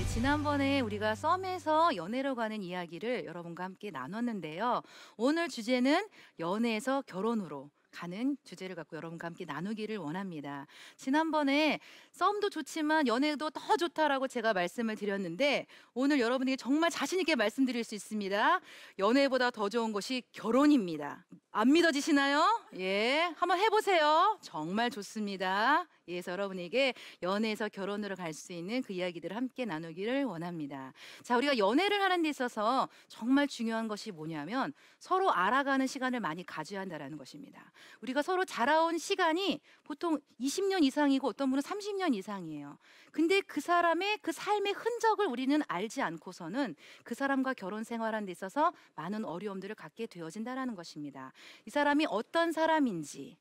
지난번에 우리가 썸에서 연애로 가는 이야기를 여러분과 함께 나눴는데요. 오늘 주제는 연애에서 결혼으로 가는 주제를 갖고 여러분과 함께 나누기를 원합니다. 지난번에 썸도 좋지만 연애도 더 좋다라고 제가 말씀을 드렸는데 오늘 여러분에게 정말 자신 있게 말씀드릴 수 있습니다. 연애보다 더 좋은 것이 결혼입니다. 안 믿어지시나요? 예, 한번 해보세요. 정말 좋습니다. 예, 그래서 여러분에게 연애에서 결혼으로 갈 수 있는 그 이야기들을 함께 나누기를 원합니다. 자, 우리가 연애를 하는 데 있어서 정말 중요한 것이 뭐냐면 서로 알아가는 시간을 많이 가져야 한다는 것입니다. 우리가 서로 자라온 시간이 보통 20년 이상이고 어떤 분은 30년 이상이에요. 근데 그 사람의 그 삶의 흔적을 우리는 알지 않고서는 그 사람과 결혼 생활하는 데 있어서 많은 어려움들을 갖게 되어진다는 것입니다. 이 사람이 어떤 사람인지,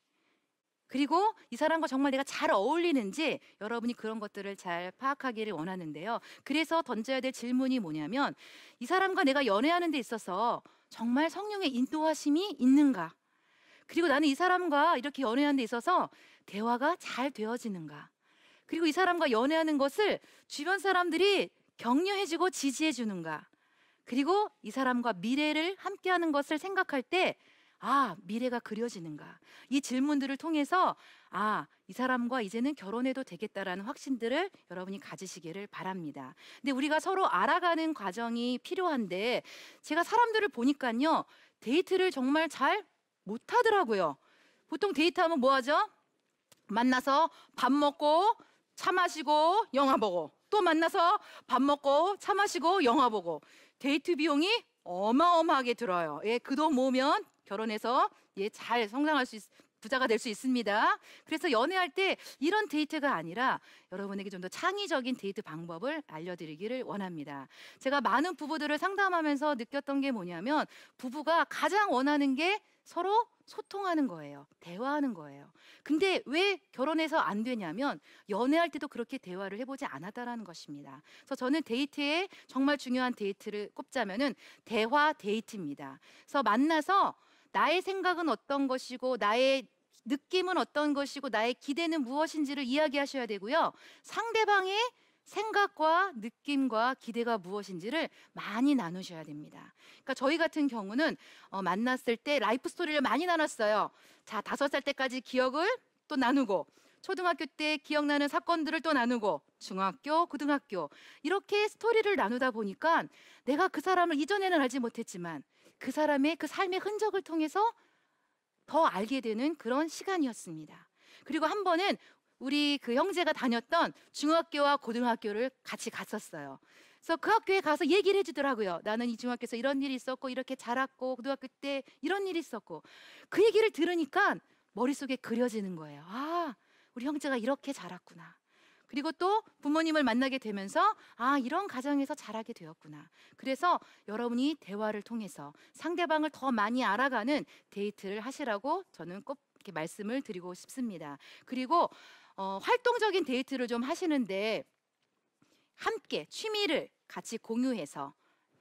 그리고 이 사람과 정말 내가 잘 어울리는지 여러분이 그런 것들을 잘 파악하기를 원하는데요. 그래서 던져야 될 질문이 뭐냐면 이 사람과 내가 연애하는 데 있어서 정말 성령의 인도하심이 있는가? 그리고 나는 이 사람과 이렇게 연애하는 데 있어서 대화가 잘 되어지는가? 그리고 이 사람과 연애하는 것을 주변 사람들이 격려해주고 지지해주는가? 그리고 이 사람과 미래를 함께하는 것을 생각할 때 미래가 그려지는가? 이 질문들을 통해서 이 사람과 이제는 결혼해도 되겠다라는 확신들을 여러분이 가지시기를 바랍니다. 근데 우리가 서로 알아가는 과정이 필요한데 제가 사람들을 보니까요. 데이트를 정말 잘 못하더라고요. 보통 데이트하면 뭐 하죠? 만나서 밥 먹고 차 마시고 영화 보고 또 만나서 밥 먹고 차 마시고 영화 보고 데이트 비용이 어마어마하게 들어요. 예, 그 돈 모으면 결혼해서 잘 성장할 수 부자가 될 수 있습니다. 그래서 연애할 때 이런 데이트가 아니라 여러분에게 좀 더 창의적인 데이트 방법을 알려드리기를 원합니다. 제가 많은 부부들을 상담하면서 느꼈던 게 뭐냐면 부부가 가장 원하는 게 서로 소통하는 거예요. 대화하는 거예요. 근데 왜 결혼해서 안 되냐면 연애할 때도 그렇게 대화를 해보지 않았다라는 것입니다. 그래서 저는 데이트에 정말 중요한 데이트를 꼽자면은 대화 데이트입니다. 그래서 만나서 나의 생각은 어떤 것이고 나의 느낌은 어떤 것이고 나의 기대는 무엇인지를 이야기하셔야 되고요. 상대방의 생각과 느낌과 기대가 무엇인지를 많이 나누셔야 됩니다. 그러니까 저희 같은 경우는 만났을 때 라이프 스토리를 많이 나눴어요. 자, 5살 때까지 기억을 또 나누고 초등학교 때 기억나는 사건들을 또 나누고 중학교, 고등학교 이렇게 스토리를 나누다 보니까 내가 그 사람을 이전에는 알지 못했지만 그 사람의 그 삶의 흔적을 통해서 더 알게 되는 그런 시간이었습니다. 그리고 한 번은 우리 그 형제가 다녔던 중학교와 고등학교를 같이 갔었어요. 그래서 그 학교에 가서 얘기를 해주더라고요. 나는 이 중학교에서 이런 일이 있었고 이렇게 자랐고 고등학교 때 이런 일이 있었고 그 얘기를 들으니까 머릿속에 그려지는 거예요. 우리 형제가 이렇게 자랐구나. 그리고 또 부모님을 만나게 되면서 이런 가정에서 자라게 되었구나. 그래서 여러분이 대화를 통해서 상대방을 더 많이 알아가는 데이트를 하시라고 저는 꼭 이렇게 말씀을 드리고 싶습니다. 그리고 활동적인 데이트를 좀 하시는데 함께 취미를 같이 공유해서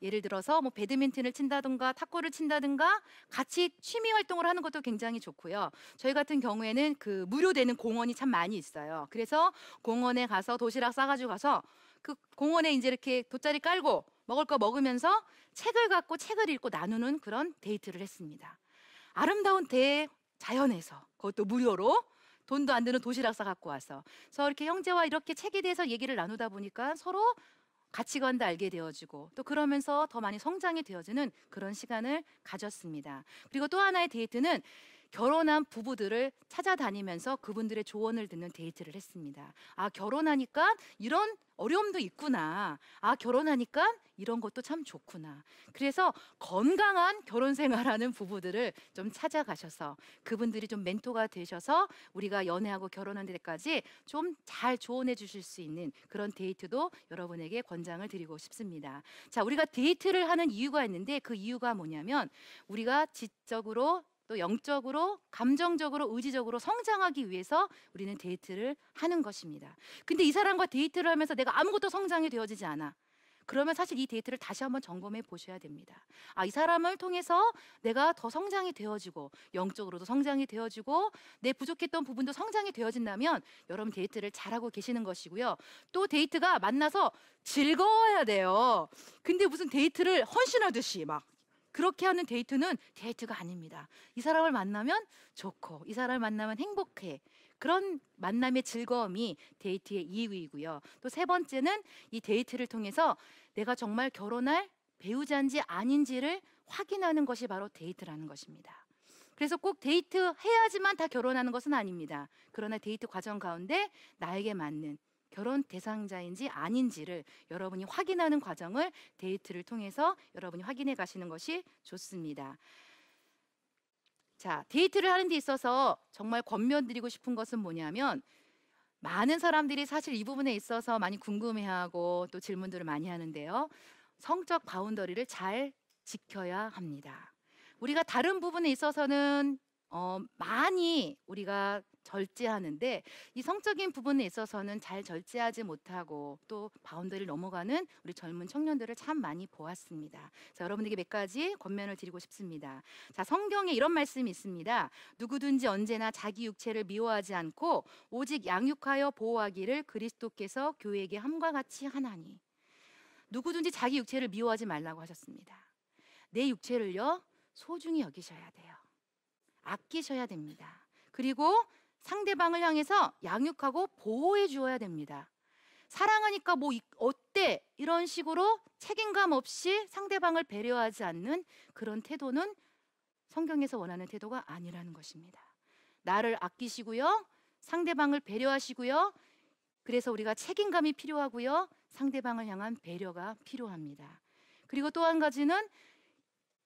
예를 들어서 뭐 배드민턴을 친다든가 탁구를 친다든가 같이 취미 활동을 하는 것도 굉장히 좋고요. 저희 같은 경우에는 그 무료되는 공원이 참 많이 있어요. 그래서 공원에 가서 도시락 싸가지고 가서 그 공원에 이제 이렇게 돗자리 깔고 먹을 거 먹으면서 책을 갖고 책을 읽고 나누는 그런 데이트를 했습니다. 아름다운 대자연에서 그것도 무료로 돈도 안 드는 도시락 싸 갖고 와서 그래서 이렇게 형제와 이렇게 책에 대해서 얘기를 나누다 보니까 서로 가치관도 알게 되어지고 또 그러면서 더 많이 성장이 되어지는 그런 시간을 가졌습니다. 그리고 또 하나의 데이트는 결혼한 부부들을 찾아다니면서 그분들의 조언을 듣는 데이트를 했습니다. 결혼하니까 이런 어려움도 있구나. 결혼하니까 이런 것도 참 좋구나. 그래서 건강한 결혼 생활하는 부부들을 좀 찾아가셔서 그분들이 좀 멘토가 되셔서 우리가 연애하고 결혼하는 데까지 좀 잘 조언해 주실 수 있는 그런 데이트도 여러분에게 권장을 드리고 싶습니다. 자, 우리가 데이트를 하는 이유가 있는데 그 이유가 뭐냐면 우리가 지적으로 또 영적으로, 감정적으로, 의지적으로 성장하기 위해서 우리는 데이트를 하는 것입니다. 근데 이 사람과 데이트를 하면서 내가 아무것도 성장이 되어지지 않아. 그러면 사실 이 데이트를 다시 한번 점검해 보셔야 됩니다. 아, 이 사람을 통해서 내가 더 성장이 되어지고 영적으로도 성장이 되어지고 내 부족했던 부분도 성장이 되어진다면 여러분 데이트를 잘하고 계시는 것이고요. 또 데이트가 만나서 즐거워야 돼요. 근데 무슨 데이트를 헌신하듯이 막 그렇게 하는 데이트는 데이트가 아닙니다. 이 사람을 만나면 좋고 이 사람을 만나면 행복해. 그런 만남의 즐거움이 데이트의 이유이고요. 또 세 번째는 이 데이트를 통해서 내가 정말 결혼할 배우자인지 아닌지를 확인하는 것이 바로 데이트라는 것입니다. 그래서 꼭 데이트 해야지만 다 결혼하는 것은 아닙니다. 그러나 데이트 과정 가운데 나에게 맞는 결혼 대상자인지 아닌지를 여러분이 확인하는 과정을 데이트를 통해서 여러분이 확인해 가시는 것이 좋습니다. 자, 데이트를 하는 데 있어서 정말 권면드리고 싶은 것은 뭐냐면 많은 사람들이 사실 이 부분에 있어서 많이 궁금해하고 또 질문들을 많이 하는데요. 성적 바운더리를 잘 지켜야 합니다. 우리가 다른 부분에 있어서는 많이 우리가 절제하는데 이 성적인 부분에 있어서는 잘 절제하지 못하고 또 바운더리를 넘어가는 우리 젊은 청년들을 참 많이 보았습니다. 자, 여러분에게 몇 가지 권면을 드리고 싶습니다. 자, 성경에 이런 말씀이 있습니다. 누구든지 언제나 자기 육체를 미워하지 않고 오직 양육하여 보호하기를 그리스도께서 교회에게 함과 같이 하나니. 누구든지 자기 육체를 미워하지 말라고 하셨습니다. 내 육체를요 소중히 여기셔야 돼요. 아끼셔야 됩니다. 그리고 상대방을 향해서 양육하고 보호해 주어야 됩니다. 사랑하니까 뭐 어때? 이런 식으로 책임감 없이 상대방을 배려하지 않는 그런 태도는 성경에서 원하는 태도가 아니라는 것입니다. 나를 아끼시고요. 상대방을 배려하시고요. 그래서 우리가 책임감이 필요하고요. 상대방을 향한 배려가 필요합니다. 그리고 또 한 가지는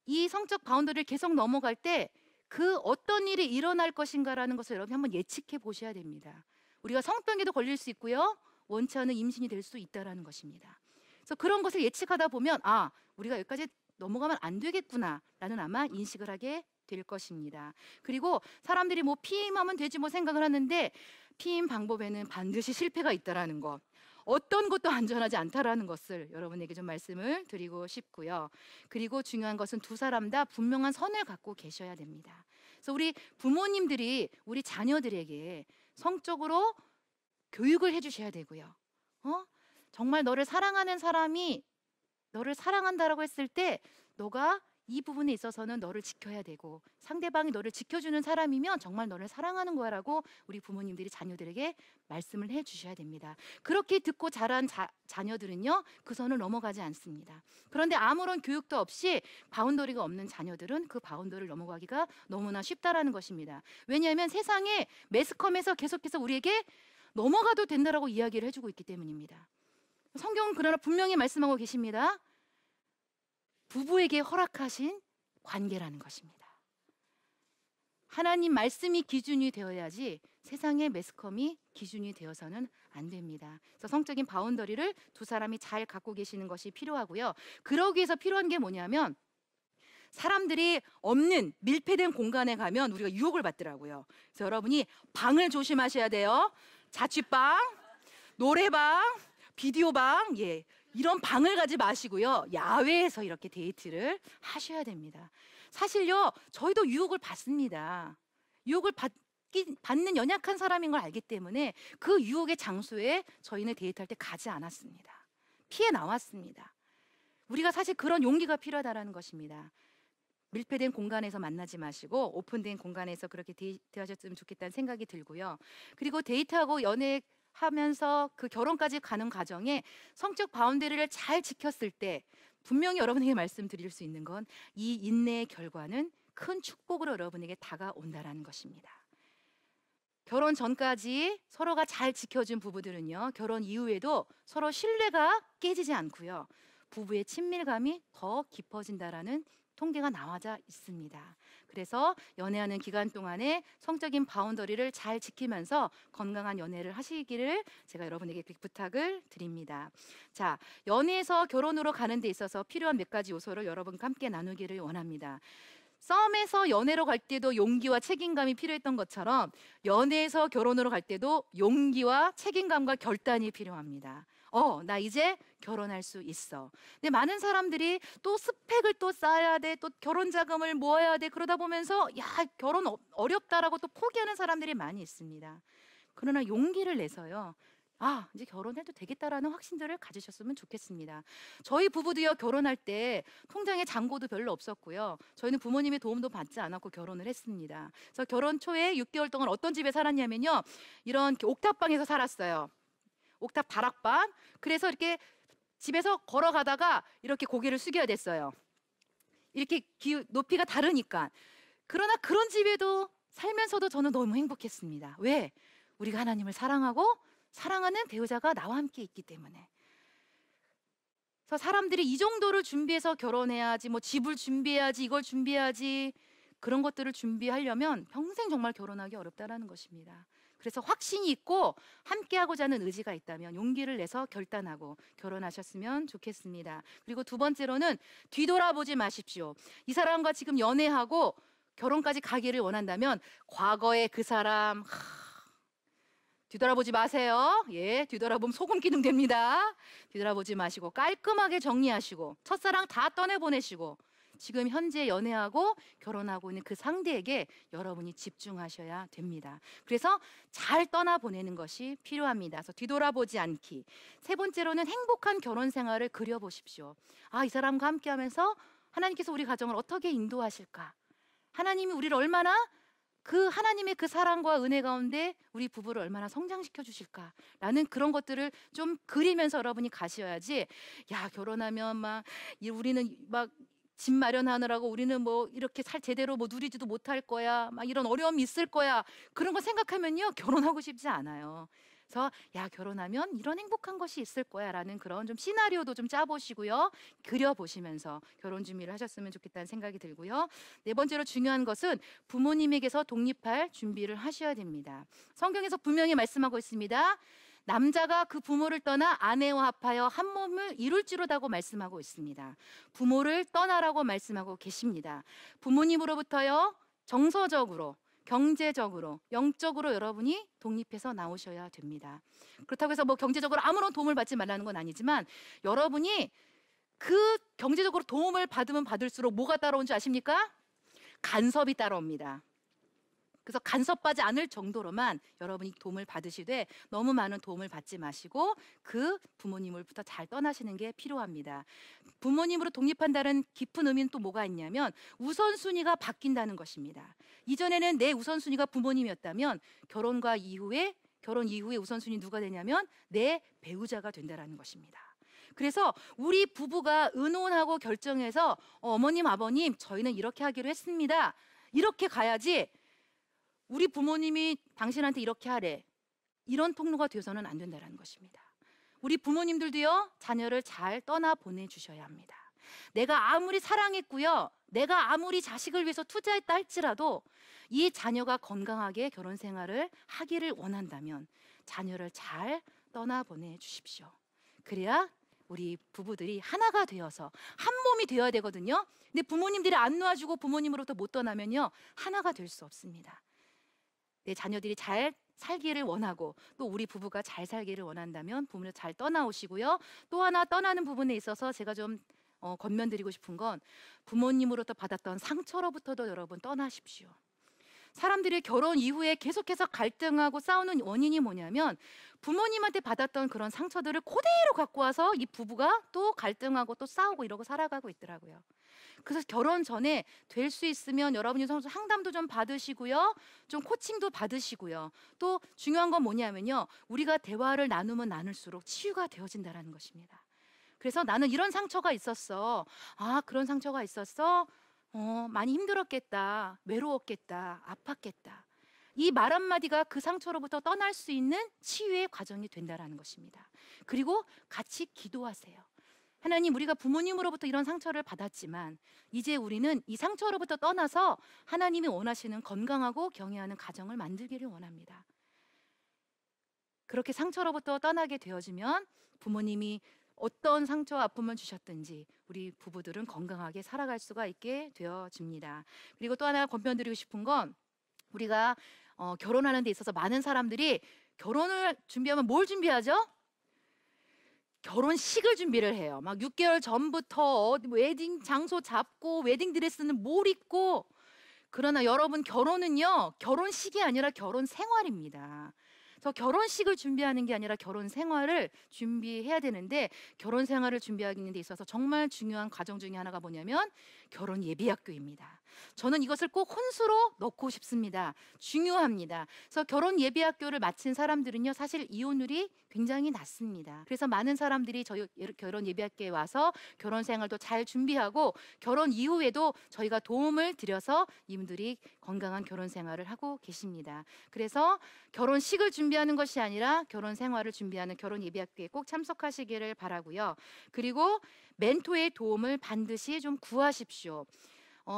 이 성적 바운더리를 계속 넘어갈 때 그 어떤 일이 일어날 것인가라는 것을 여러분이 한번 예측해 보셔야 됩니다. 우리가 성병에도 걸릴 수 있고요. 원치 않은 임신이 될 수 있다는 것입니다. 그래서 그런 것을 예측하다 보면 아, 우리가 여기까지 넘어가면 안 되겠구나라는 아마 인식을 하게 될 것입니다. 그리고 사람들이 뭐 피임하면 되지 뭐 생각을 하는데 피임 방법에는 반드시 실패가 있다라는 것. 어떤 것도 안전하지 않다라는 것을 여러분에게 좀 말씀을 드리고 싶고요. 그리고 중요한 것은 두 사람 다 분명한 선을 갖고 계셔야 됩니다. 그래서 우리 부모님들이 우리 자녀들에게 성적으로 교육을 해주셔야 되고요. 정말 너를 사랑하는 사람이 너를 사랑한다라고 했을 때 너가 이 부분에 있어서는 너를 지켜야 되고 상대방이 너를 지켜주는 사람이면 정말 너를 사랑하는 거라고 우리 부모님들이 자녀들에게 말씀을 해주셔야 됩니다. 그렇게 듣고 자란 자녀들은요 그 선을 넘어가지 않습니다. 그런데 아무런 교육도 없이 바운더리가 없는 자녀들은 그 바운더리를 넘어가기가 너무나 쉽다라는 것입니다. 왜냐하면 세상에 매스컴에서 계속해서 우리에게 넘어가도 된다라고 이야기를 해주고 있기 때문입니다. 성경은 그러나 분명히 말씀하고 계십니다. 부부에게 허락하신 관계라는 것입니다. 하나님 말씀이 기준이 되어야지 세상의 매스컴이 기준이 되어서는 안 됩니다. 그래서 성적인 바운더리를 두 사람이 잘 갖고 계시는 것이 필요하고요. 그러기 위해서 필요한 게 뭐냐면 사람들이 없는 밀폐된 공간에 가면 우리가 유혹을 받더라고요. 그래서 여러분이 방을 조심하셔야 돼요. 자취방, 노래방, 비디오방, 이런 방을 가지 마시고요. 야외에서 이렇게 데이트를 하셔야 됩니다. 사실요, 저희도 유혹을 받습니다. 유혹을 받는 연약한 사람인 걸 알기 때문에 그 유혹의 장소에 저희는 데이트할 때 가지 않았습니다. 피해 나왔습니다. 우리가 사실 그런 용기가 필요하다는 것입니다. 밀폐된 공간에서 만나지 마시고 오픈된 공간에서 그렇게 데이트하셨으면 좋겠다는 생각이 들고요. 그리고 데이트하고 연애하면서 그 결혼까지 가는 과정에 성적 바운더리를 잘 지켰을 때 분명히 여러분에게 말씀드릴 수 있는 건 이 인내의 결과는 큰 축복으로 여러분에게 다가온다라는 것입니다. 결혼 전까지 서로가 잘 지켜준 부부들은요, 결혼 이후에도 서로 신뢰가 깨지지 않고요, 부부의 친밀감이 더 깊어진다라는 통계가 나와져 있습니다. 그래서 연애하는 기간 동안에 성적인 바운더리를 잘 지키면서 건강한 연애를 하시기를 제가 여러분에게 부탁을 드립니다. 자, 연애에서 결혼으로 가는 데 있어서 필요한 몇 가지 요소를 여러분과 함께 나누기를 원합니다. 썸에서 연애로 갈 때도 용기와 책임감이 필요했던 것처럼 연애에서 결혼으로 갈 때도 용기와 책임감과 결단이 필요합니다. 나 이제 결혼할 수 있어. 근데 많은 사람들이 또 스펙을 또 쌓아야 돼, 또 결혼 자금을 모아야 돼. 그러다 보면서 야, 결혼 어렵다라고 또 포기하는 사람들이 많이 있습니다. 그러나 용기를 내서요. 이제 결혼해도 되겠다라는 확신들을 가지셨으면 좋겠습니다. 저희 부부도요, 결혼할 때 통장에 잔고도 별로 없었고요. 저희는 부모님의 도움도 받지 않았고 결혼을 했습니다. 그래서 결혼 초에 6개월 동안 어떤 집에 살았냐면요. 이런 옥탑방에서 살았어요. 옥탑 다락방. 그래서 이렇게 집에서 걸어가다가 이렇게 고개를 숙여야 됐어요. 이렇게 높이가 다르니까. 그러나 그런 집에도 살면서도 저는 너무 행복했습니다. 왜? 우리가 하나님을 사랑하고 사랑하는 배우자가 나와 함께 있기 때문에. 그래서 사람들이 이 정도를 준비해서 결혼해야지, 뭐 집을 준비해야지, 이걸 준비해야지, 그런 것들을 준비하려면 평생 정말 결혼하기 어렵다라는 것입니다. 그래서 확신이 있고 함께하고자 하는 의지가 있다면 용기를 내서 결단하고 결혼하셨으면 좋겠습니다. 그리고 두 번째로는 뒤돌아보지 마십시오. 이 사람과 지금 연애하고 결혼까지 가기를 원한다면 과거의 그 사람 뒤돌아보지 마세요. 예, 뒤돌아보면 소금 기능 됩니다. 뒤돌아보지 마시고 깔끔하게 정리하시고 첫사랑 다 떠내보내시고 지금 현재 연애하고 결혼하고 있는 그 상대에게 여러분이 집중하셔야 됩니다. 그래서 잘 떠나보내는 것이 필요합니다. 그래서 뒤돌아보지 않기. 세 번째로는 행복한 결혼 생활을 그려보십시오. 이 사람과 함께하면서 하나님께서 우리 가정을 어떻게 인도하실까? 하나님이 우리를 얼마나 그 하나님의 그 사랑과 은혜 가운데 우리 부부를 얼마나 성장시켜 주실까라는 그런 것들을 좀 그리면서 여러분이 가셔야지, 야, 결혼하면 우리는 집 마련하느라고 우리는 뭐 이렇게 제대로 뭐 누리지도 못할 거야, 막 이런 어려움이 있을 거야, 그런 거 생각하면요 결혼하고 싶지 않아요. 그래서 결혼하면 이런 행복한 것이 있을 거야 라는 그런 좀 시나리오도 좀 짜보시고요, 그려보시면서 결혼 준비를 하셨으면 좋겠다는 생각이 들고요. 네 번째로 중요한 것은 부모님에게서 독립할 준비를 하셔야 됩니다. 성경에서 분명히 말씀하고 있습니다. 남자가 그 부모를 떠나 아내와 합하여 한 몸을 이룰지로다고 말씀하고 있습니다. 부모를 떠나라고 말씀하고 계십니다. 부모님으로부터요 정서적으로, 경제적으로, 영적으로 여러분이 독립해서 나오셔야 됩니다. 그렇다고 해서 뭐 경제적으로 아무런 도움을 받지 말라는 건 아니지만 여러분이 그 경제적으로 도움을 받으면 받을수록 뭐가 따라온 줄 아십니까? 간섭이 따라옵니다. 그래서 간섭하지 않을 정도로만 여러분이 도움을 받으시되 너무 많은 도움을 받지 마시고 그 부모님으로부터 잘 떠나시는 게 필요합니다. 부모님으로 독립한다는 깊은 의미는 또 뭐가 있냐면 우선순위가 바뀐다는 것입니다. 이전에는 내 우선순위가 부모님이었다면 결혼 이후에 우선순위 누가 되냐면 내 배우자가 된다는 것입니다. 그래서 우리 부부가 의논하고 결정해서 어머님, 아버님, 저희는 이렇게 하기로 했습니다, 이렇게 가야지 우리 부모님이 당신한테 이렇게 하래, 이런 통로가 되어서는 안 된다는 것입니다. 우리 부모님들도요 자녀를 잘 떠나 보내주셔야 합니다. 내가 아무리 사랑했고요, 내가 아무리 자식을 위해서 투자했다 할지라도 이 자녀가 건강하게 결혼 생활을 하기를 원한다면 자녀를 잘 떠나 보내주십시오. 그래야 우리 부부들이 하나가 되어서 한 몸이 되어야 되거든요. 근데 부모님들이 안 놓아주고 부모님으로부터 못 떠나면요 하나가 될 수 없습니다. 내 자녀들이 잘 살기를 원하고 또 우리 부부가 잘 살기를 원한다면 부모를 잘 떠나오시고요. 또 하나 떠나는 부분에 있어서 제가 좀 권면드리고 싶은 건 부모님으로부터 받았던 상처로부터도 여러분 떠나십시오. 사람들이 결혼 이후에 계속해서 갈등하고 싸우는 원인이 뭐냐면 부모님한테 받았던 그런 상처들을 그대로 갖고 와서 이 부부가 또 갈등하고 또 싸우고 이러고 살아가고 있더라고요. 그래서 결혼 전에 될 수 있으면 여러분이 상담도 좀 받으시고요, 좀 코칭도 받으시고요. 또 중요한 건 뭐냐면요, 우리가 대화를 나누면 나눌수록 치유가 되어진다는 것입니다. 그래서 나는 이런 상처가 있었어. 그런 상처가 있었어? 많이 힘들었겠다, 외로웠겠다, 아팠겠다. 이 말 한마디가 그 상처로부터 떠날 수 있는 치유의 과정이 된다는 것입니다. 그리고 같이 기도하세요. 하나님, 우리가 부모님으로부터 이런 상처를 받았지만 이제 우리는 이 상처로부터 떠나서 하나님이 원하시는 건강하고 경애하는 가정을 만들기를 원합니다. 그렇게 상처로부터 떠나게 되어지면 부모님이 어떤 상처와 아픔을 주셨든지 우리 부부들은 건강하게 살아갈 수가 있게 되어집니다. 그리고 또 하나 권면드리고 싶은 건 우리가 결혼하는 데 있어서 많은 사람들이 결혼을 준비하면 뭘 준비하죠? 결혼식을 준비를 해요. 막 6개월 전부터 웨딩 장소 잡고 웨딩 드레스는 뭘 입고. 그러나 여러분, 결혼은요, 결혼식이 아니라 결혼 생활입니다. 그래서 결혼식을 준비하는 게 아니라 결혼 생활을 준비해야 되는데, 결혼 생활을 준비하는 데 있어서 정말 중요한 과정 중에 하나가 뭐냐면 결혼 예비학교입니다. 저는 이것을 꼭 혼수로 넣고 싶습니다. 중요합니다. 그래서 결혼 예비학교를 마친 사람들은요, 사실 이혼율이 굉장히 낮습니다. 그래서 많은 사람들이 저희 결혼 예비학교에 와서 결혼 생활도 잘 준비하고 결혼 이후에도 저희가 도움을 드려서 이분들이 건강한 결혼 생활을 하고 계십니다. 그래서 결혼식을 준비하는 것이 아니라 결혼 생활을 준비하는 결혼 예비학교에 꼭 참석하시기를 바라고요. 그리고 멘토의 도움을 반드시 좀 구하십시오.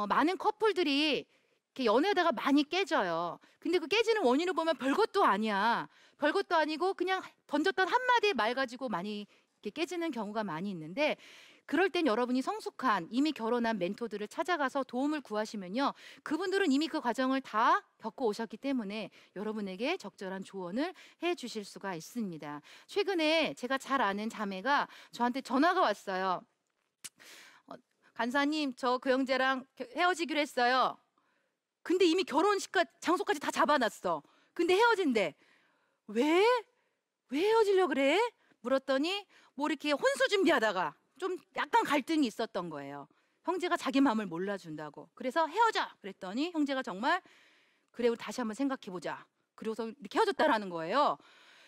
많은 커플들이 이렇게 연애하다가 많이 깨져요. 근데 그 깨지는 원인을 보면 별것도 아니야. 별것도 아니고 그냥 던졌던 한마디의 말 가지고 많이 이렇게 깨지는 경우가 많이 있는데, 그럴 땐 여러분이 성숙한 이미 결혼한 멘토들을 찾아가서 도움을 구하시면요, 그분들은 이미 그 과정을 다 겪어 오셨기 때문에 여러분에게 적절한 조언을 해 주실 수가 있습니다. 최근에 제가 잘 아는 자매가 저한테 전화가 왔어요. 간사님, 저 그 형제랑 헤어지기로 했어요. 근데 이미 결혼식 장소까지 다 잡아놨어. 근데 헤어진대. 왜? 왜 헤어지려고 그래? 물었더니 뭐 이렇게 혼수 준비하다가 좀 약간 갈등이 있었던 거예요. 형제가 자기 마음을 몰라준다고. 그래서 헤어져! 그랬더니 형제가 정말 그래, 우리 다시 한번 생각해보자. 그래서 이렇게 헤어졌다라는 거예요.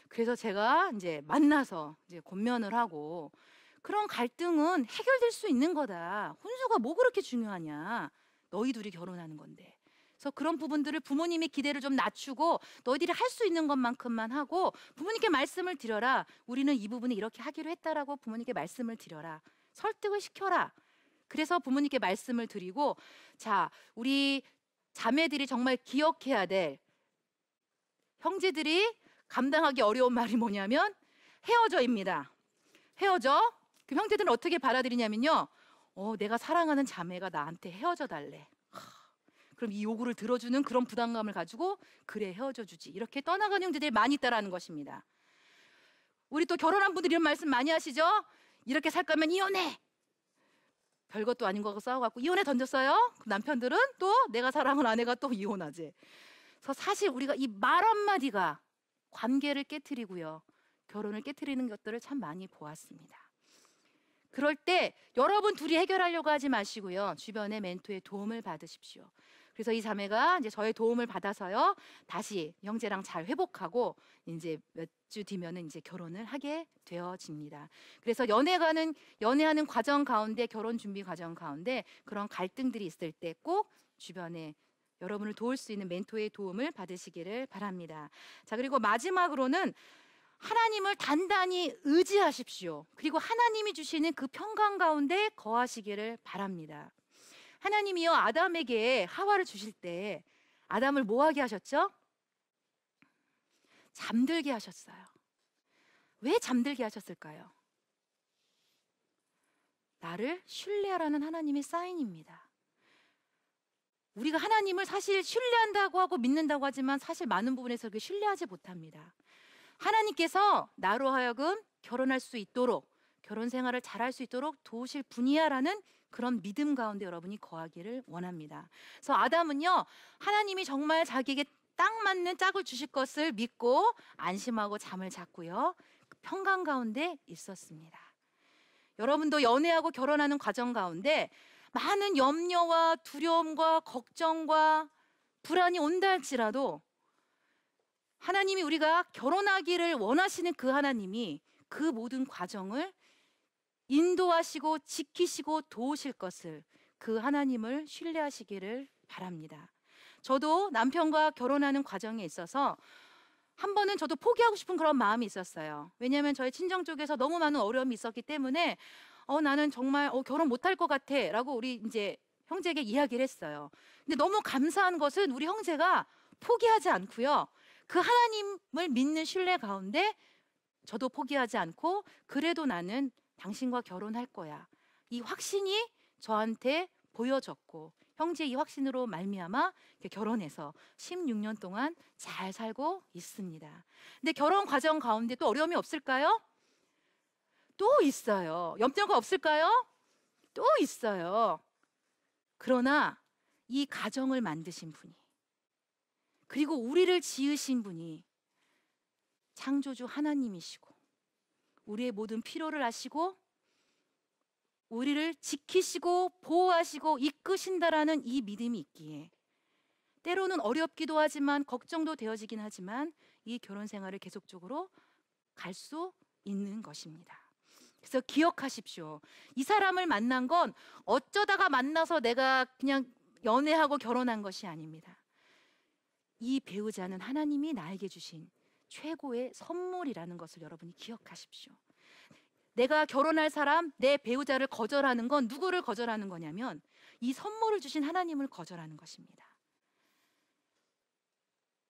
그래서 제가 이제 만나서 이제 권면을 하고, 그런 갈등은 해결될 수 있는 거다. 혼수가 뭐 그렇게 중요하냐. 너희 둘이 결혼하는 건데. 그래서 그런 부분들을 부모님의 기대를 좀 낮추고 너희들이 할 수 있는 것만큼만 하고 부모님께 말씀을 드려라. 우리는 이 부분에 이렇게 하기로 했다라고 부모님께 말씀을 드려라. 설득을 시켜라. 그래서 부모님께 말씀을 드리고, 자, 우리 자매들이 정말 기억해야 될, 형제들이 감당하기 어려운 말이 뭐냐면 헤어져입니다. 헤어져. 그 형제들은 어떻게 받아들이냐면요, 내가 사랑하는 자매가 나한테 헤어져 달래. 그럼 이 요구를 들어주는 그런 부담감을 가지고 그래, 헤어져 주지, 이렇게 떠나가는 형제들이 많이 있다라는 것입니다. 우리 또 결혼한 분들이 이런 말씀 많이 하시죠? 이렇게 살 거면 이혼해. 별것도 아닌 거하고 싸워갖고 이혼해 던졌어요. 남편들은 또 내가 사랑하는 아내가 또 이혼하지. 그래서 사실 우리가 이 말 한마디가 관계를 깨트리고요, 결혼을 깨트리는 것들을 참 많이 보았습니다. 그럴 때 여러분 둘이 해결하려고 하지 마시고요, 주변의 멘토의 도움을 받으십시오. 그래서 이 자매가 이제 저의 도움을 받아서요, 다시 형제랑 잘 회복하고 이제 몇 주 뒤면은 이제 결혼을 하게 되어집니다. 그래서 연애하는 과정 가운데, 결혼 준비 과정 가운데 그런 갈등들이 있을 때 꼭 주변에 여러분을 도울 수 있는 멘토의 도움을 받으시기를 바랍니다. 자, 그리고 마지막으로는 하나님을 단단히 의지하십시오. 그리고 하나님이 주시는 그 평강 가운데 거하시기를 바랍니다. 하나님이요, 아담에게 하와를 주실 때 아담을 뭐 하게 하셨죠? 잠들게 하셨어요. 왜 잠들게 하셨을까요? 나를 신뢰하라는 하나님의 사인입니다. 우리가 하나님을 사실 신뢰한다고 하고 믿는다고 하지만 사실 많은 부분에서 그렇게 신뢰하지 못합니다. 하나님께서 나로 하여금 결혼할 수 있도록, 결혼 생활을 잘할 수 있도록 도우실 분이야라는 그런 믿음 가운데 여러분이 거하기를 원합니다. 그래서 아담은요, 하나님이 정말 자기에게 딱 맞는 짝을 주실 것을 믿고 안심하고 잠을 잤고요, 그 평강 가운데 있었습니다. 여러분도 연애하고 결혼하는 과정 가운데 많은 염려와 두려움과 걱정과 불안이 온다 할지라도, 하나님이 우리가 결혼하기를 원하시는 그 하나님이 그 모든 과정을 인도하시고 지키시고 도우실 것을, 그 하나님을 신뢰하시기를 바랍니다. 저도 남편과 결혼하는 과정에 있어서 한 번은 저도 포기하고 싶은 그런 마음이 있었어요. 왜냐하면 저희 친정 쪽에서 너무 많은 어려움이 있었기 때문에 나는 정말 결혼 못할 것 같아 라고 우리 이제 형제에게 이야기를 했어요. 근데 너무 감사한 것은 우리 형제가 포기하지 않고요, 그 하나님을 믿는 신뢰 가운데 저도 포기하지 않고 그래도 나는 당신과 결혼할 거야, 이 확신이 저한테 보여졌고, 형제 이 확신으로 말미암아 결혼해서 16년 동안 잘 살고 있습니다. 근데 결혼 과정 가운데 또 어려움이 없을까요? 또 있어요. 염려가 없을까요? 또 있어요. 그러나 이 가정을 만드신 분이, 그리고 우리를 지으신 분이 창조주 하나님이시고 우리의 모든 필요를 아시고 우리를 지키시고 보호하시고 이끄신다라는 이 믿음이 있기에 때로는 어렵기도 하지만 걱정도 되어지긴 하지만 이 결혼 생활을 계속적으로 갈 수 있는 것입니다. 그래서 기억하십시오. 이 사람을 만난 건 어쩌다가 만나서 내가 그냥 연애하고 결혼한 것이 아닙니다. 이 배우자는 하나님이 나에게 주신 최고의 선물이라는 것을 여러분이 기억하십시오. 내가 결혼할 사람, 내 배우자를 거절하는 건 누구를 거절하는 거냐면 이 선물을 주신 하나님을 거절하는 것입니다.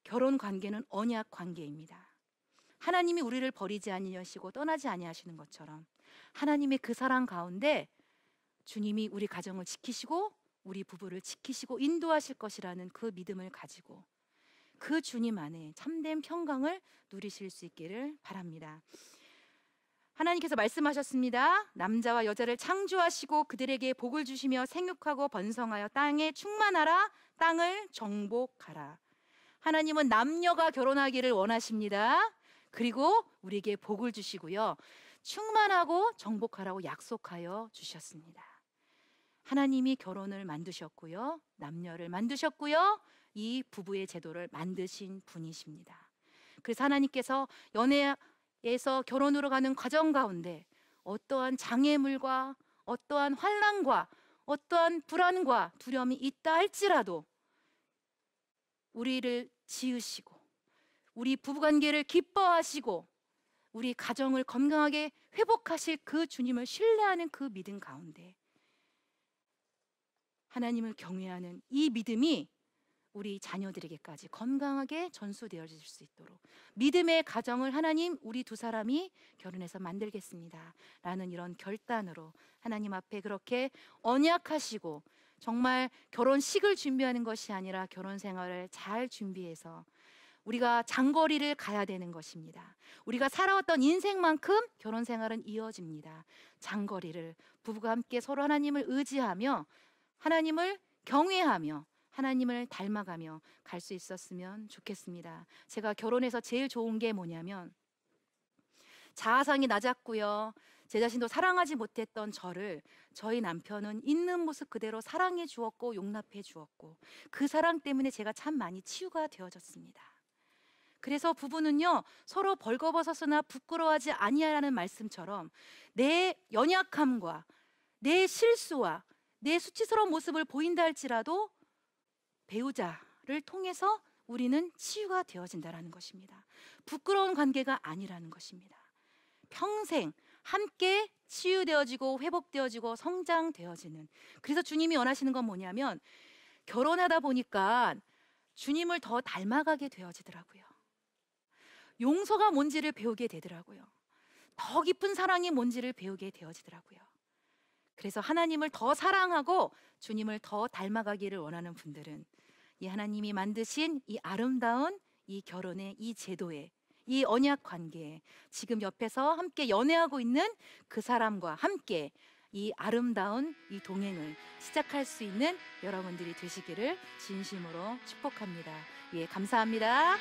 결혼 관계는 언약 관계입니다. 하나님이 우리를 버리지 아니하시고 떠나지 아니하시는 것처럼 하나님의 그 사랑 가운데 주님이 우리 가정을 지키시고 우리 부부를 지키시고 인도하실 것이라는 그 믿음을 가지고 그 주님 안에 참된 평강을 누리실 수 있기를 바랍니다. 하나님께서 말씀하셨습니다. 남자와 여자를 창조하시고 그들에게 복을 주시며 생육하고 번성하여 땅에 충만하라, 땅을 정복하라. 하나님은 남녀가 결혼하기를 원하십니다. 그리고 우리에게 복을 주시고요, 충만하고 정복하라고 약속하여 주셨습니다. 하나님이 결혼을 만드셨고요, 남녀를 만드셨고요, 이 부부의 제도를 만드신 분이십니다. 그래서 하나님께서 연애에서 결혼으로 가는 과정 가운데 어떠한 장애물과 어떠한 환난과 어떠한 불안과 두려움이 있다 할지라도 우리를 지으시고 우리 부부관계를 기뻐하시고 우리 가정을 건강하게 회복하실 그 주님을 신뢰하는 그 믿음 가운데 하나님을 경외하는 이 믿음이 우리 자녀들에게까지 건강하게 전수되어질 수 있도록 믿음의 가정을 하나님 우리 두 사람이 결혼해서 만들겠습니다 라는 이런 결단으로 하나님 앞에 그렇게 언약하시고 정말 결혼식을 준비하는 것이 아니라 결혼 생활을 잘 준비해서 우리가 장거리를 가야 되는 것입니다. 우리가 살아왔던 인생만큼 결혼 생활은 이어집니다. 장거리를 부부가 함께 서로 하나님을 의지하며 하나님을 경외하며 하나님을 닮아가며 갈 수 있었으면 좋겠습니다. 제가 결혼해서 제일 좋은 게 뭐냐면 자아상이 낮았고요, 제 자신도 사랑하지 못했던 저를 저희 남편은 있는 모습 그대로 사랑해 주었고 용납해 주었고 그 사랑 때문에 제가 참 많이 치유가 되어졌습니다. 그래서 부부는요, 서로 벌거벗었으나 부끄러워하지 아니하라는 말씀처럼 내 연약함과 내 실수와 내 수치스러운 모습을 보인다 할지라도 배우자를 통해서 우리는 치유가 되어진다라는 것입니다. 부끄러운 관계가 아니라는 것입니다. 평생 함께 치유되어지고 회복되어지고 성장되어지는, 그래서 주님이 원하시는 건 뭐냐면 결혼하다 보니까 주님을 더 닮아가게 되어지더라고요. 용서가 뭔지를 배우게 되더라고요. 더 깊은 사랑이 뭔지를 배우게 되어지더라고요. 그래서 하나님을 더 사랑하고 주님을 더 닮아가기를 원하는 분들은 이 하나님이 만드신 이 아름다운 이 결혼의 이 제도에 이 언약 관계에 지금 옆에서 함께 연애하고 있는 그 사람과 함께 이 아름다운 이 동행을 시작할 수 있는 여러분들이 되시기를 진심으로 축복합니다. 예, 감사합니다.